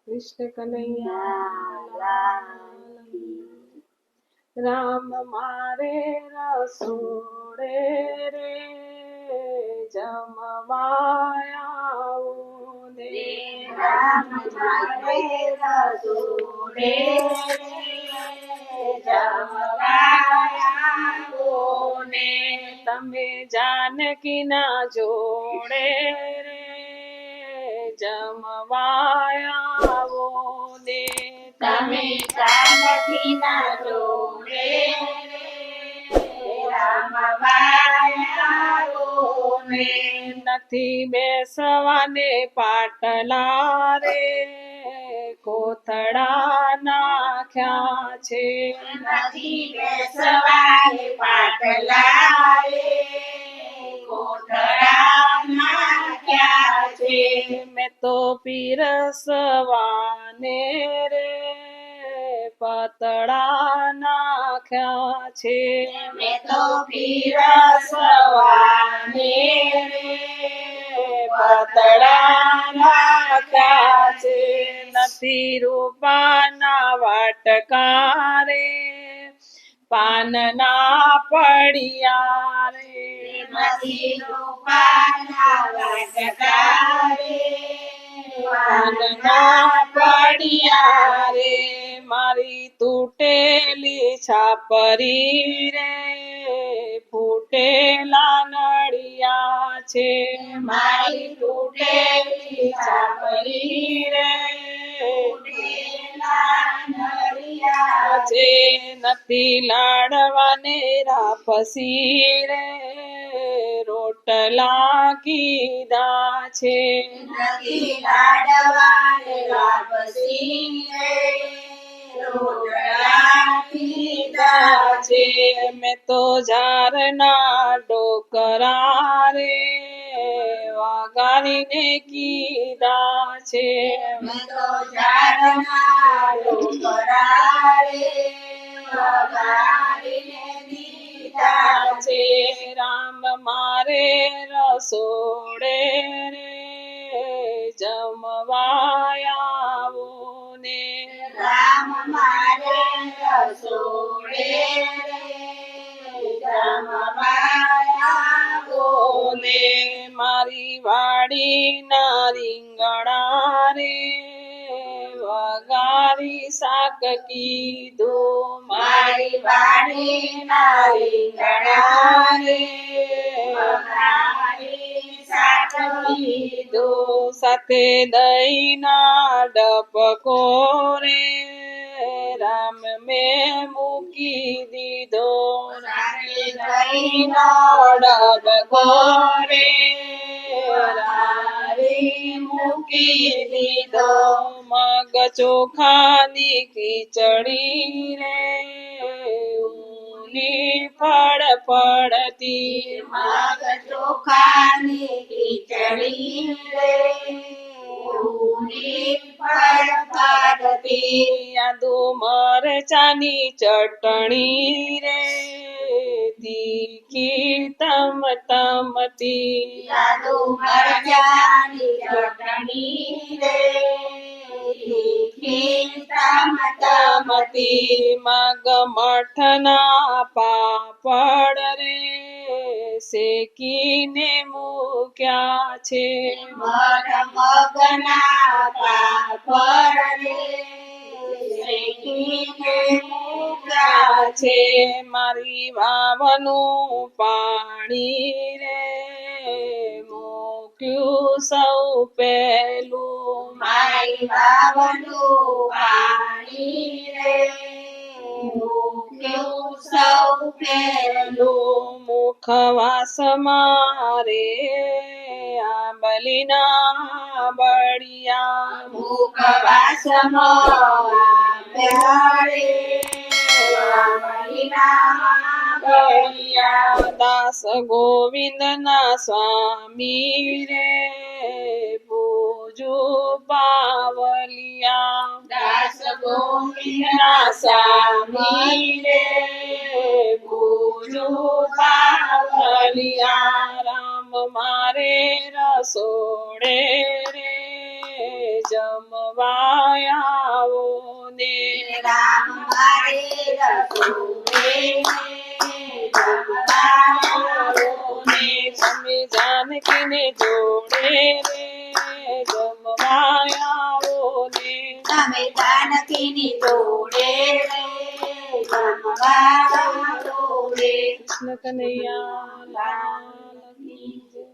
કૃષ્ણ કનૈયા રામ મારે રસોડે રે જમવાયાઓ ને રામ મારે રસોડે જમવાયાઓ ને તમે જાનકીના જોડે રે જમવાયાઓ ને તમે જાનકીના જોડે રમવાયાઓ ને નથી બેસવાને પાટલા રે કોથળા નાખ્યા છે નથી બેસવાને પાટલા રે કોઠડા નાખ્યા છે મેં તો પીરસવાને રે પતળા નાખ્યા છે મેં તો પીરસવાને રે પતળા નાખ્યા છે નથી રૂપાના વાટકા રે પાનના પડિયા રે નથી રૂપાના વાટકા રે પાનના પડિયા રે મારી તૂટેલી છાપરી રે ફૂટેલા નળિયા છે મારી તૂટેલી છાપરી રે છે નથી લાડવાને રાપસી રે રોટલા કીધા છે નથી લાડવાને લાપસી રે રોટલા કીધા છે મેં તો ઝારના ડોકરા રે વગાડીને કીધા છે મેં તો ઝાડના ડોકરા રે વગાડીને દીધા છે રામ મારે રસોડે રે જમવાયાવો ને રામ મારે રસોડે જમવાયાઓ ને મારી વાડીના રીંગણા રે વઘારી શાક કીધું મારી વાડીના રીંગણા રે વઘારી શાક કીધું સાથે દહીંના ડબકો રે રામ મેં મૂકી દીધો સાથે દહીંનો ડબકો રે રારી મૂકી દીધો મગ ચોખાની ખીચડી રે ઊની ફળ પડતી મગ ચોખાની ખીચડી રે ઊની ફળફળતી આદુ મરચાની ચટણી રે તીખી તમતમતી આદુ મરચાની ચટણી રે તીખી ટમટમતી મગ મઠના પાપડ રે શેકીને મૂક્યા છે મગના પાપડ રે શેકીને મૂક્યા છે મારી વાવનું પાણી રે મૂક્યું સૌ પહેલું મારી વાવનું પાણી રે મૂક્યું સૌ પહેલું મુખવાસ મારે આંબલીના બળિયા મુખવાસમાં રે બળિયા દાસ ગોવિંદના સ્વામી રે પૂજુ પાવલિયા દાસ ગોવિંદના સ્વામી રે પૂજુ પાવલિયા રામ મારે રસોડે રે જમવા આવો ને રામ મારે રસોડે જમવા આવો ને તમે જાનકીને જોડે રે જમવા આવો ને તમે જાનકીની જોડે રે જમવા આવો રે કૃષ્ણ કનૈયા લાલ કી જય.